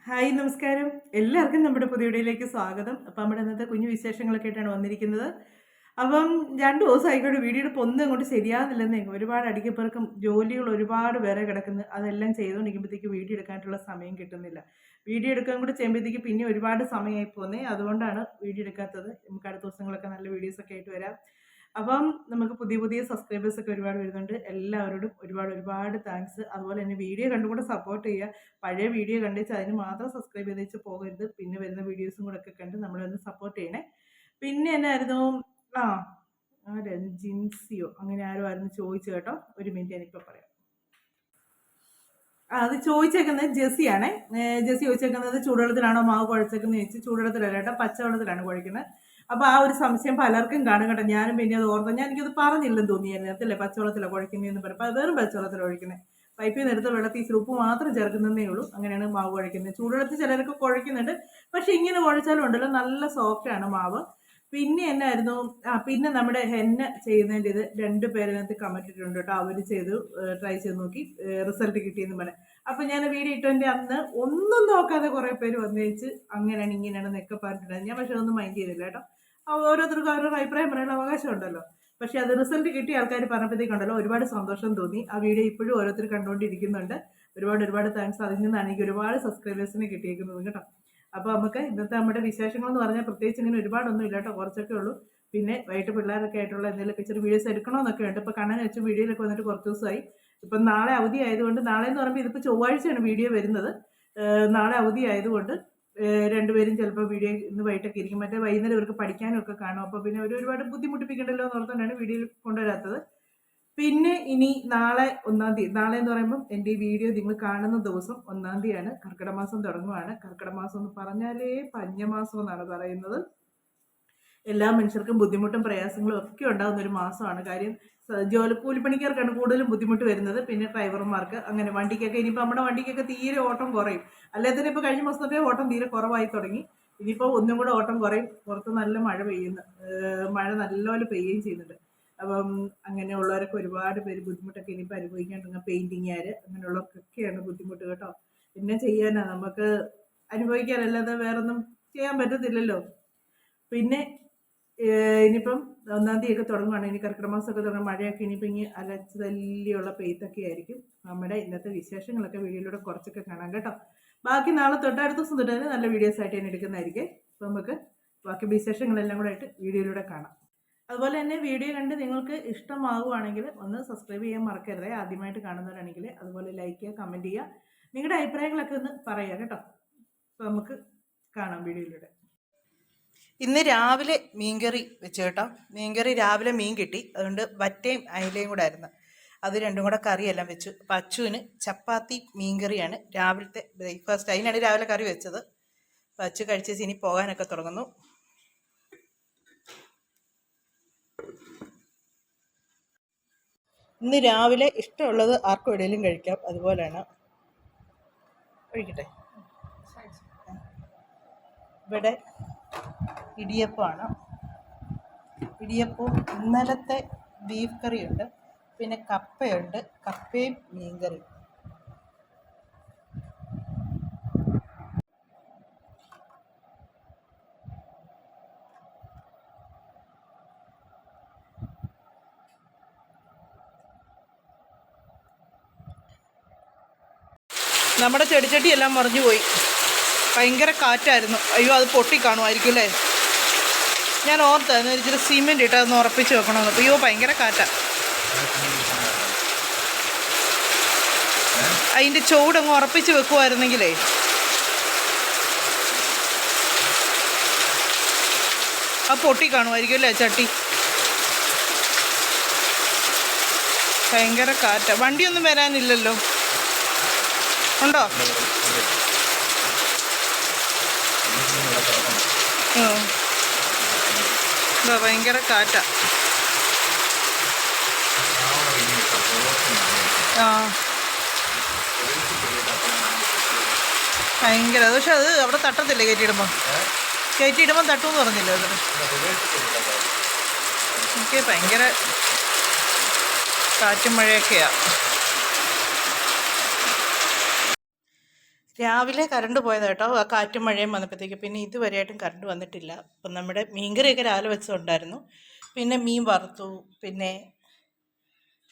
Hi നമസ്കാരം. എല്ലാവർക്കും നമ്മുടെ പുതിയ വീഡിയോയിലേക്ക് സ്വാഗതം. അപ്പം നമ്മുടെ ഇന്നത്തെ കുഞ്ഞു വിശേഷങ്ങളൊക്കെ ആയിട്ടാണ് വന്നിരിക്കുന്നത്. അപ്പം 2 ദിവസമായിക്കോട്ടെ വീഡിയോയുടെ ഒന്നും അങ്ങോട്ട് ശരിയാകുന്നില്ലെന്നേ. ഒരുപാട് അടിക്കപ്പുറക്കും ജോലികൾ ഒരുപാട് വേറെ കിടക്കുന്നു. അതെല്ലാം ചെയ്തുകൊണ്ടിരിക്കുമ്പോഴത്തേക്ക് വീഡിയോ എടുക്കാനായിട്ടുള്ള സമയം കിട്ടുന്നില്ല. വീഡിയോ എടുക്കാൻ കൂടി ചെയ്യുമ്പോഴത്തേക്ക് പിന്നെ ഒരുപാട് സമയമായി പോകുന്നേ. അതുകൊണ്ടാണ് വീഡിയോ എടുക്കാത്തത്. നമുക്ക് അടുത്ത ദിവസങ്ങളൊക്കെ നല്ല വീഡിയോസൊക്കെ ആയിട്ട് വരാം. അപ്പം നമുക്ക് പുതിയ പുതിയ സബ്സ്ക്രൈബേഴ്സൊക്കെ ഒരുപാട് വരുന്നുണ്ട്. എല്ലാവരോടും ഒരുപാട് താങ്ക്സ്. അതുപോലെ തന്നെ വീഡിയോ കണ്ടുകൂടെ സപ്പോർട്ട് ചെയ്യുക. പഴയ വീഡിയോ കണ്ടേച്ച് അതിന് മാത്രം സബ്സ്ക്രൈബ് ചെയ്തേച്ച് പോകരുത്. പിന്നെ വരുന്ന വീഡിയോസും കൂടെ ഒക്കെ കണ്ട് നമ്മളെ ഒന്ന് സപ്പോർട്ട് ചെയ്യണേ. പിന്നെ എന്നായിരുന്നു ആ ജിൻസിയോ അങ്ങനെ ആരോ ആയിരുന്നു ചോദിച്ചു കേട്ടോ. ഒരു മിനിറ്റ് ഞാനിപ്പോൾ പറയാം. അത് ചോദിച്ചേക്കുന്നത് ജെസ്സിയാണേ. ജെസ്സി ചോദിച്ചേക്കുന്നത് ചൂടുവെള്ളത്തിലാണോ മാവ് കുഴച്ചേക്കുന്നത് ചോദിച്ചു. ചൂടുവെള്ളത്തിലല്ല കേട്ടോ, പച്ചവെള്ളത്തിലാണ് കുഴക്കുന്നത്. അപ്പോൾ ആ ഒരു സംശയം പലർക്കും കാണും കേട്ടോ. ഞാനും പിന്നെ അത് ഓർത്ത എനിക്കത് പറഞ്ഞില്ലെന്ന് തോന്നിയായിരുന്നു. അതല്ലേ പച്ചവെള്ളത്തിലാണ് കുഴക്കുന്നതെന്ന് പറയും. അപ്പോൾ വെറും പച്ചവെള്ളത്തിലാണ് ഒഴിക്കുന്നത്. പൈപ്പിൽ നിന്ന് എടുത്ത വെള്ളത്തിൽ ഇച്ചിരി ഉപ്പ് മാത്രം ചേർക്കുന്നതേ ഉള്ളൂ. അങ്ങനെയാണ് മാവ് കുഴക്കുന്നത്. ചൂടുവെള്ളത്തിൽ ചിലരൊക്കെ കുഴക്കുന്നുണ്ട്. പക്ഷെ ഇങ്ങനെ കുഴച്ചാലും ഉണ്ടല്ലോ നല്ല സോഫ്റ്റാണ് മാവ്. പിന്നെ എന്നായിരുന്നു പിന്നെ നമ്മുടെ ഹെന്ന ചെയ്യുന്നതിൻ്റെ ഇത് 2 പേരതിനകത്ത് കമന്റ് ഇട്ടിട്ടുണ്ട് കേട്ടോ. അവർ ചെയ്തു ട്രൈ ചെയ്ത് നോക്കി റിസൾട്ട് കിട്ടിയെന്ന് പറയാം. അപ്പം ഞാൻ വീഡിയോ ഇട്ടതിൻ്റെ അന്ന് ഒന്നും നോക്കാതെ കുറേ പേര് വന്നേച്ച് അങ്ങനെയാണ് ഇങ്ങനെയാണെന്നൊക്കെ പറഞ്ഞിട്ടുണ്ടായിരുന്നു. ഞാൻ പക്ഷെ അതൊന്നും മൈൻഡ് ചെയ്തില്ല കേട്ടോ. ഓരോരുത്തർക്കും അവരുടെ അഭിപ്രായം പറയാനുള്ള അവകാശം ഉണ്ടല്ലോ. പക്ഷെ അത് റിസൾട്ട് കിട്ടിയ ആൾക്കാർ പറഞ്ഞപ്പോഴത്തേക്കുണ്ടല്ലോ ഒരുപാട് സന്തോഷം തോന്നി. ആ വീഡിയോ ഇപ്പോഴും ഓരോരുത്തർ കണ്ടുകൊണ്ടിരിക്കുന്നുണ്ട്. ഒരുപാട് താങ്ക്സ്. അതിൽ നിന്നാണ് എനിക്ക് ഒരുപാട് സബ്സ്ക്രൈബേഴ്സിനെ കിട്ടിയേക്കുന്നത് കേട്ടോ. അപ്പോൾ നമുക്ക് ഇന്നത്തെ നമ്മുടെ വിശേഷങ്ങളെന്ന് പറഞ്ഞാൽ പ്രത്യേകിച്ച് ഇങ്ങനെ ഒരുപാടൊന്നും ഇല്ല കേട്ടോ, കുറച്ചൊക്കെ ഉള്ളൂ. പിന്നെ വൈകിട്ട് പിള്ളേരൊക്കെ ആയിട്ടുള്ള എന്തെങ്കിലും ഇച്ചിരി വീഡിയോസ് എടുക്കണമെന്നൊക്കെ ഉണ്ട്. ഇപ്പോൾ കണ്ണൻ വെച്ച് വീഡിയോയിലൊക്കെ വന്നിട്ട് കുറച്ച് ദിവസമായി. ഇപ്പം നാളെ അവധി ആയതുകൊണ്ട്, നാളെ എന്ന് പറയുമ്പോൾ ഇതിപ്പോൾ ചൊവ്വാഴ്ചയാണ് വീഡിയോ വരുന്നത്. നാളെ അവധി ആയതുകൊണ്ട് രണ്ടുപേരും ചിലപ്പോൾ വീഡിയോ ഇന്ന് വൈകിട്ടൊക്കെ ഇരിക്കും. മറ്റേ വൈകുന്നേരം ഇവർക്ക് പഠിക്കാനും ഒക്കെ കാണും. അപ്പോൾ പിന്നെ ഒരുപാട് ബുദ്ധിമുട്ടിപ്പിക്കണ്ടല്ലോ എന്ന് ഓർത്തുകൊണ്ടാണ് വീഡിയോയിൽ കൊണ്ടുവരാത്തത്. പിന്നെ ഇനി നാളെ 1-ാം തീയതി, നാളെ എന്ന് പറയുമ്പം എൻ്റെ ഈ വീഡിയോ നിങ്ങൾ കാണുന്ന ദിവസം 1-ാം തീയതിയാണ്. കർക്കിടക മാസം തുടങ്ങുവാണ്. കർക്കിടക മാസം എന്ന് പറഞ്ഞാലേ പഞ്ഞമാസം എന്നാണ് പറയുന്നത്. എല്ലാ മനുഷ്യർക്കും ബുദ്ധിമുട്ടും പ്രയാസങ്ങളും ഒക്കെ ഉണ്ടാകുന്ന ഒരു മാസമാണ്. കാര്യം കൂലിപ്പണിക്കാർക്കാണ് കൂടുതലും ബുദ്ധിമുട്ട് വരുന്നത്. പിന്നെ ഡ്രൈവർമാർക്ക്, അങ്ങനെ വണ്ടിക്കൊക്കെ ഇനിയിപ്പോൾ നമ്മുടെ വണ്ടിക്കൊക്കെ തീരെ ഓട്ടം കുറയും. അല്ലാതെ ഇപ്പോൾ കഴിഞ്ഞ മാസത്തെ ഓട്ടം തീരെ കുറവായി തുടങ്ങി. ഇനിയിപ്പോൾ ഒന്നും കൂടെ ഓട്ടം കുറയും. പുറത്ത് നല്ല മഴ പെയ്യുന്നു, മഴ നല്ലപോലെ പെയ്യുകയും ചെയ്യുന്നുണ്ട്. അപ്പം അങ്ങനെയുള്ളവരൊക്കെ ഒരുപാട് പേര് ബുദ്ധിമുട്ടൊക്കെ ഇനിയിപ്പോൾ അനുഭവിക്കാണ്ടിരുന്ന പെയിൻറ്റിങ്ങുകാർ അങ്ങനെയുള്ളവർക്കൊക്കെയാണ് ബുദ്ധിമുട്ട് കേട്ടോ. പിന്നെ ചെയ്യാനാ, നമുക്ക് അനുഭവിക്കാനല്ലാതെ വേറൊന്നും ചെയ്യാൻ പറ്റത്തില്ലല്ലോ. പിന്നെ ഇനിയിപ്പം 1-ാം തീയതിയൊക്കെ തുടങ്ങുകയാണ്. ഇനി കർക്കിടക മാസമൊക്കെ തുടങ്ങും. മഴയൊക്കെ ഇനിയിപ്പോൾ ഇനി അലച്ച് തല്ലിയുള്ള പെയ്ത്തൊക്കെ ആയിരിക്കും. നമ്മുടെ ഇന്നത്തെ വിശേഷങ്ങളൊക്കെ വീഡിയോയിലൂടെ കുറച്ചൊക്കെ കാണാം കേട്ടോ. ബാക്കി നാളെ തൊട്ടടുത്ത ദിവസം തൊട്ട് തന്നെ നല്ല വീഡിയോസ് ആയിട്ട് ഞാൻ എടുക്കുന്നതായിരിക്കും. അപ്പോൾ നമുക്ക് ബാക്കി വിശേഷങ്ങളെല്ലാം കൂടെ ആയിട്ട് വീഡിയോയിലൂടെ കാണാം. അതുപോലെ തന്നെ വീഡിയോ കണ്ട് നിങ്ങൾക്ക് ഇഷ്ടമാവുകയാണെങ്കിൽ ഒന്ന് സബ്സ്ക്രൈബ് ചെയ്യാൻ മറക്കരുത്. ആദ്യമായിട്ട് കാണുന്നവരാണെങ്കിൽ അതുപോലെ ലൈക്ക് ചെയ്യുക, കമൻറ്റ് ചെയ്യുക, നിങ്ങളുടെ അഭിപ്രായങ്ങളൊക്കെ ഒന്ന് പറയുക കേട്ടോ. അപ്പോൾ നമുക്ക് കാണാം വീഡിയോയിലൂടെ. ഇന്ന് രാവിലെ മീൻകറി വെച്ച് കേട്ടോ. മീൻകറി രാവിലെ മീൻ കിട്ടി, അതുകൊണ്ട് വറ്റയും അയിലയും കൂടെ ആയിരുന്നു. അത് രണ്ടും കൂടെ കറിയെല്ലാം വെച്ചു. അപ്പം അച്ചുവിന് ചപ്പാത്തി മീൻകറിയാണ് രാവിലത്തെ ബ്രേക്ക്ഫാസ്റ്റ്. അതിനാണ് രാവിലെ കറി വെച്ചത്. അപ്പം അച്ചു കഴിച്ചേച്ച് ഇനി പോകാനൊക്കെ തുടങ്ങുന്നു. ഇന്ന് രാവിലെ ഇഷ്ടമുള്ളത് ആർക്കും എവിടെയെങ്കിലും കഴിക്കാം, അതുപോലെയാണ്. ഒഴിക്കട്ടെ. ഇവിടെ ഇടിയപ്പമാണ്. ഇടിയപ്പവും ഇന്നലത്തെ ബീഫ് കറിയുണ്ട്, പിന്നെ കപ്പയുണ്ട്, കപ്പയും മീൻകറിയും. നമ്മുടെ ചെടിച്ചട്ടിയെല്ലാം മറിഞ്ഞു പോയി. ഭയങ്കര കാറ്റായിരുന്നു. അയ്യോ, അത് പൊട്ടി കാണുമായിരിക്കും അല്ലേ. ഞാൻ ഓർത്തായിരുന്നു ഇച്ചിരി സിമെൻറ്റ് ഇട്ട് അതൊന്ന് ഉറപ്പിച്ച് വെക്കണമെന്ന്. അയ്യോ, ഭയങ്കര കാറ്റാണ്. അതിൻ്റെ ചൂടങ്ങ് ഉറപ്പിച്ച് വെക്കുമായിരുന്നെങ്കിലേ. അത് പൊട്ടി കാണുമായിരിക്കും അല്ലേ ചട്ടി. ഭയങ്കര കാറ്റാണ്. വണ്ടിയൊന്നും വരാനില്ലല്ലോ, ഉണ്ടോ? ഭയങ്കര കാറ്റാ. ഭയങ്കര. പക്ഷെ അത് അവിടെ തട്ടത്തില്ലേ കയറ്റിയിടുമ്പോൾ തട്ടുമെന്ന് പറഞ്ഞില്ലേ അത്. എനിക്ക് ഭയങ്കര കാറ്റും മഴയൊക്കെയാണ്. രാവിലെ കറണ്ട് പോയത് കേട്ടോ, ആ കാറ്റും മഴയും വന്നപ്പോഴത്തേക്ക്. പിന്നെ ഇതുവരെയായിട്ടും കറണ്ട് വന്നിട്ടില്ല. അപ്പം നമ്മുടെ മീൻകറിയൊക്കെ രാവിലെ വെച്ചുണ്ടായിരുന്നു. പിന്നെ മീൻ വറുത്തു, പിന്നെ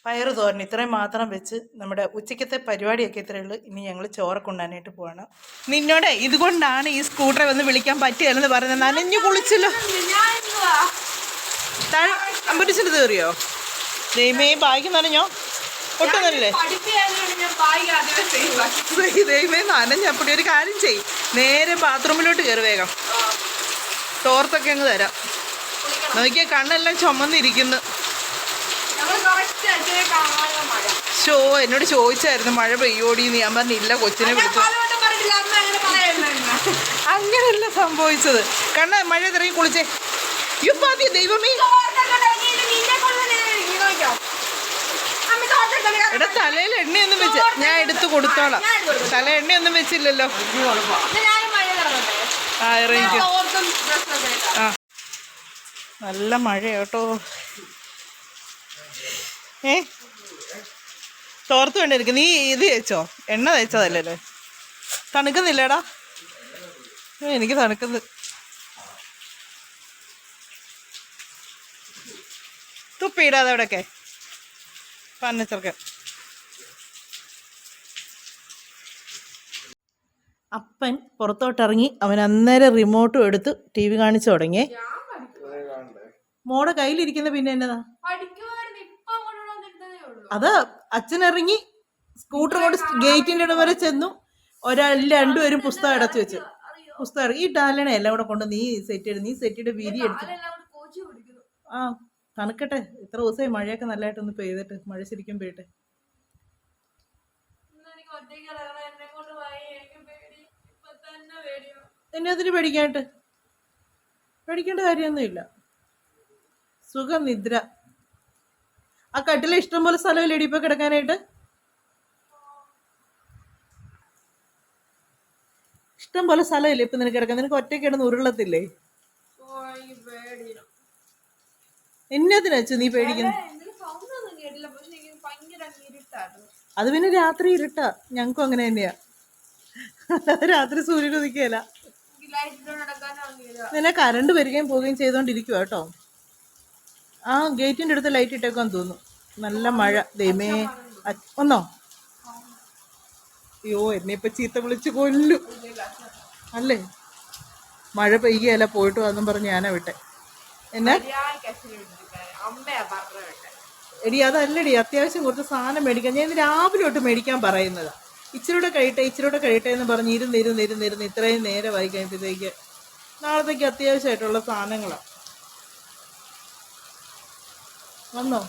പയറ് തോരൻ, ഇത്രയും മാത്രം വെച്ച് നമ്മുടെ ഉച്ചയ്ക്കത്തെ പരിപാടിയൊക്കെ ഇത്രയേ ഉള്ളൂ. ഇനി ഞങ്ങൾ ചോറൊക്കെ കൊണ്ടാനായിട്ട് പോവാണ്. നിന്നോട് ഇതുകൊണ്ടാണ് ഈ സ്കൂട്ടറെ വന്ന് വിളിക്കാൻ പറ്റിയെന്ന് പറയുന്നത്. നനഞ്ഞു കുളിച്ചല്ലോ. അമ്പരിച്ചിട്ട് കയറിയോ? ദൈവമേ, ബാഗ് നനഞ്ഞോ? ഒട്ടും നല്ലേ. ദൈവമേ, നനഞ്ഞപ്പടി. ഒരു കാര്യം ചെയ്, നേരെ ബാത്റൂമിലോട്ട് കയറി വേഗം. തോർത്തൊക്കെ അങ്ങ് തരാം. നോക്കിയാൽ കണ്ണെല്ലാം ചുമന്നിരിക്കുന്നു. ഷോ എന്നോട് ചോദിച്ചായിരുന്നു മഴ പെയ്യോടിന്ന്. ഞാൻ പറഞ്ഞില്ല, കൊച്ചിനെ വിളിച്ചു. അങ്ങനെയല്ല സംഭവിച്ചത്. കണ്ണ മഴ ഇറങ്ങി കുളിച്ചേ. യുപ്പാതി ദൈവമേ. എടാ, തലയിൽ എണ്ണയൊന്നും വെച്ച് ഞാൻ എടുത്തു കൊടുത്തോളാം. തല എണ്ണയൊന്നും വെച്ചില്ലല്ലോ. ആ, ഇറങ്ങിക്കോ. ആ, നല്ല മഴ കേട്ടോ. തോർത്ത് വേണ്ടിയിരിക്കും. നീ ഇത് തേച്ചോ? എണ്ണ തേച്ചതല്ലല്ലോ. തണുക്കുന്നില്ലടാ? എനിക്ക് തണുക്കുന്നു. തുപ്പിയിടാതെ അവിടെയൊക്കെ പന്നച്ചർക്കൻ. അപ്പൻ പുറത്തോട്ടിറങ്ങി. അവൻ അന്നേരം റിമോട്ടും എടുത്ത് TV കാണിച്ചു തുടങ്ങി. മോടെ കയ്യിലിരിക്കുന്ന പിന്നെ എന്നതാ അത്? അച്ഛനിറങ്ങി സ്കൂട്ടർ കൊണ്ട് ഗേറ്റിൻ്റെ ഇടം വരെ ചെന്നു. രണ്ടുപേരും പുസ്തകം അടച്ചു വെച്ചു. പുസ്തകം ഈ ടാലണ എല്ലാം കൂടെ കൊണ്ട് നീ സെറ്റ് വീതി എടുത്തു. ആ, തണുക്കട്ടെ. ഇത്ര ദിവസമായി മഴയൊക്കെ നല്ലതായിട്ടൊന്ന് പെയ്തിട്ട്. മഴ ശരിക്കും പെയ്യട്ടെ. എന്നെ അതിന് പേടിക്കേണ്ട കാര്യമൊന്നുമില്ല. സുഖം നിദ്ര. ആ കട്ടിലെ ഇഷ്ടം പോലെ സ്ഥലമില്ല ഇടിയിപ്പോ കിടക്കാനായിട്ട്. ഇഷ്ടം പോലെ സ്ഥലമില്ല ഇപ്പൊ നിനക്ക് കിടക്കാൻ. നിനക്ക് ഒറ്റയ്ക്ക് കിടന്ന് ഉരുളത്തില്ലേ? എന്നതിനു നീ പേടിക്കുന്നു? അത് പിന്നെ രാത്രി ഇരുട്ടാ. ഞങ്ങൾക്കും അങ്ങനെ തന്നെയാ. രാത്രി സൂര്യൻ ഉദിക്കുകയല്ല. നിന്നെ കറണ്ട് വരികയും പോവുകയും ചെയ്തോണ്ടിരിക്കുക കേട്ടോ. ആ, ഗേറ്റിന്റെ അടുത്ത് ലൈറ്റ് ഇട്ടേക്കാൻ തോന്നുന്നു. നല്ല മഴ. ദൈവമേ, വന്നോ? അയ്യോ, എന്നെ ഇപ്പൊ ചീത്ത വിളിച്ച് കൊല്ലും അല്ലേ. മഴ പെയ്യല്ല, പോയിട്ട് വന്നും പറഞ്ഞ് ഞാനാ വിട്ടെ. എന്നാ എടി, അതല്ലടി, അത്യാവശ്യം കുറച്ച് സാധനം മേടിക്കാൻ. ഞാൻ രാവിലെ തൊട്ട് മേടിക്കാൻ പറയുന്നതാ. ഇച്ചിരൂടെ കഴിയട്ടെ എന്ന് പറഞ്ഞ് ഇരുന്ന് ഇത്രയും നേരമായി കഴിയുമ്പോഴത്തേക്ക് നാളത്തേക്ക് അത്യാവശ്യമായിട്ടുള്ള സാധനങ്ങളാണ്. വന്നോ?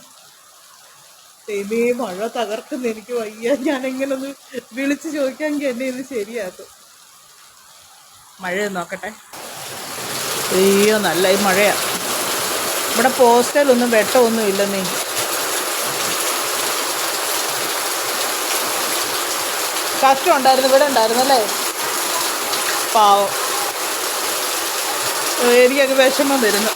ദൈവമേ, മഴ തകർക്കുന്ന. എനിക്ക് വയ്യ. ഞാനെങ്ങനൊന്ന് വിളിച്ച് ചോദിക്കാമെങ്കിൽ എന്നെ ഇത് ശരിയാക്കും. മഴ നോക്കട്ടെ. അയ്യോ, നല്ല ഈ മഴയാ. ഇവിടെ പോസ്റ്റലൊന്നും വെട്ടമൊന്നും ഇല്ലെന്നേ. കഷ്ടം ഉണ്ടായിരുന്നു. ഇവിടെ ഉണ്ടായിരുന്നല്ലേ? പാവം. എനിക്കങ്ങ് വിഷമം വരുന്നു.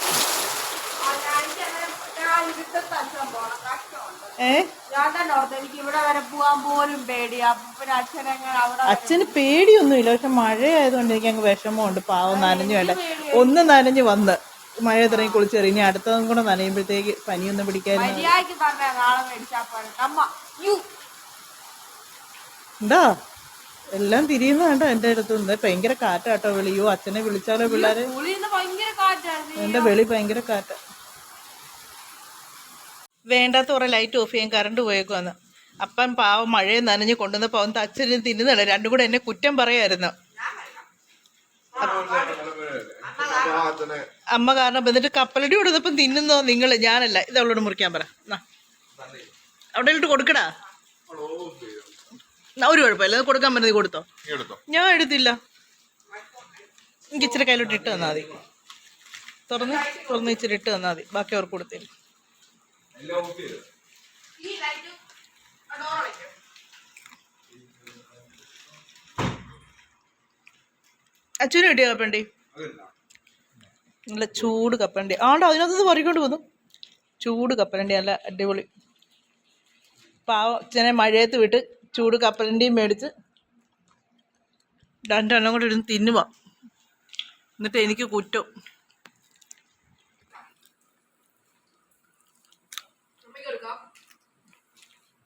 അച്ഛന് പേടിയൊന്നുമില്ല, പക്ഷെ മഴയായതുകൊണ്ട് എനിക്ക് അങ്ങ് വിഷമമുണ്ട്. പാവം നനഞ്ഞു. വേണ്ട, ഒന്ന് നനഞ്ഞ് വന്ന് മഴ ഇത്രയും കുളിച്ചേറി. ഇനി അടുത്തതും കൂടെ നനയുമ്പോഴത്തേക്ക് പനിയൊന്നും പിടിക്കായിരുന്നു. എന്താ എല്ലാം തിരിയുന്ന കണ്ടോ എൻ്റെ അടുത്തുനിന്ന്? ഭയങ്കര കാറ്റാട്ടോ വെളിയോ. അച്ഛനെ വിളിച്ചാലോ പിള്ളേരെ? എൻ്റെ വെളി ഭയങ്കര കാറ്റാ. വേണ്ടാത്ത കുറെ ലൈറ്റ് ഓഫ് ചെയ്യാൻ കറണ്ട് പോയേക്കുവന്ന്. അപ്പം പാവം മഴയെ നനഞ്ഞ് കൊണ്ടുവന്നപ്പോൾ അവൻ അച്ഛനും തിന്നുന്നില്ല. രണ്ടും കൂടെ എന്നെ കുറ്റം പറയായിരുന്നു. അമ്മ കാരണം എന്നിട്ട് കപ്പലടി കൊടുത്തപ്പം തിന്നുന്നോ നിങ്ങൾ? ഞാനല്ല. ഇത് അവളോട് മുറിക്കാൻ പറ. അവിടെ ഇട്ട് കൊടുക്കടാ. ഒരു കുഴപ്പമില്ല, അത് കൊടുക്കാൻ പറ്റുന്നത് കൊടുത്തോ. ഞാൻ എടുത്തില്ല. എനിക്ക് ഇച്ചിരി കയ്യിലോട്ട് ഇട്ട് തന്നാൽ മതി. തുറന്ന് ഇച്ചിരി ഇട്ട് തന്നാൽ മതി. ബാക്കി അവർക്ക് കൊടുത്തില്ല. അച്ഛനും കിട്ടിയ കപ്പണ്ടി? നല്ല ചൂട് കപ്പണ്ടി ആണ്ടോ. അതിനകത്ത് പറിക്കൊണ്ട് പോന്നു. ചൂട് കപ്പലണ്ടി നല്ല അടിപൊളി. പാവം അച്ഛനെ മഴയത്ത് വിട്ട് ചൂട് കപ്പലണ്ടിയും മേടിച്ച് രണ്ടെണ്ണം കൂടെ ഇരുന്ന് തിന്നുക. എന്നിട്ട് എനിക്ക് കുറ്റം.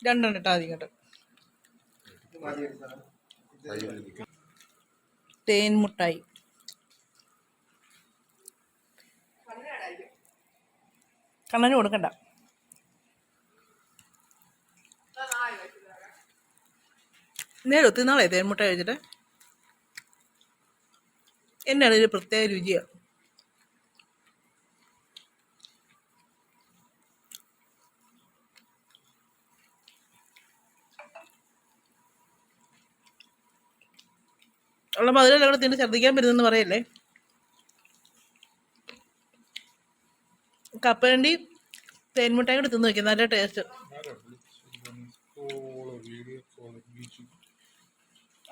രണ്ടെണ്ണം ഇട്ടാ മതി കേട്ടോ. തേൻ മുട്ടായി. കണ്ണന് കൊടുക്കണ്ട. നേരെ ഒത്തിരി നാളെ തേൻ മുട്ടായി കഴിച്ചിട്ട്. എന്നാണ് ഒരു പ്രത്യേക രുചിയാണ്. ഉള്ള മധുരം അവിടെ തിന്ന് ഛർദ്ദിക്കാൻ പറ്റുന്നെന്ന് പറയല്ലേ. കപ്പലണ്ടി തേൻമുട്ടായി കൂടെ തിന്ന് നോക്കി, നല്ല ടേസ്റ്റ്.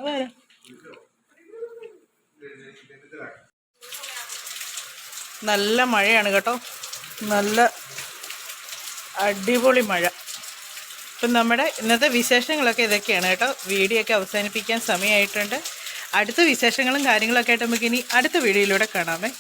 അതെ, നല്ല മഴയാണ് കേട്ടോ, നല്ല അടിപൊളി മഴ. അപ്പം നമ്മുടെ ഇന്നത്തെ വിശേഷങ്ങളൊക്കെ ഇതൊക്കെയാണ് കേട്ടോ. വീഡിയോ ഒക്കെ അവസാനിപ്പിക്കാൻ സമയമായിട്ടുണ്ട്. അടുത്ത വിശേഷങ്ങളും കാര്യങ്ങളൊക്കെ ആയിട്ട് നമുക്ക് ഇനി അടുത്ത വീഡിയോയിലൂടെ കാണാമേ.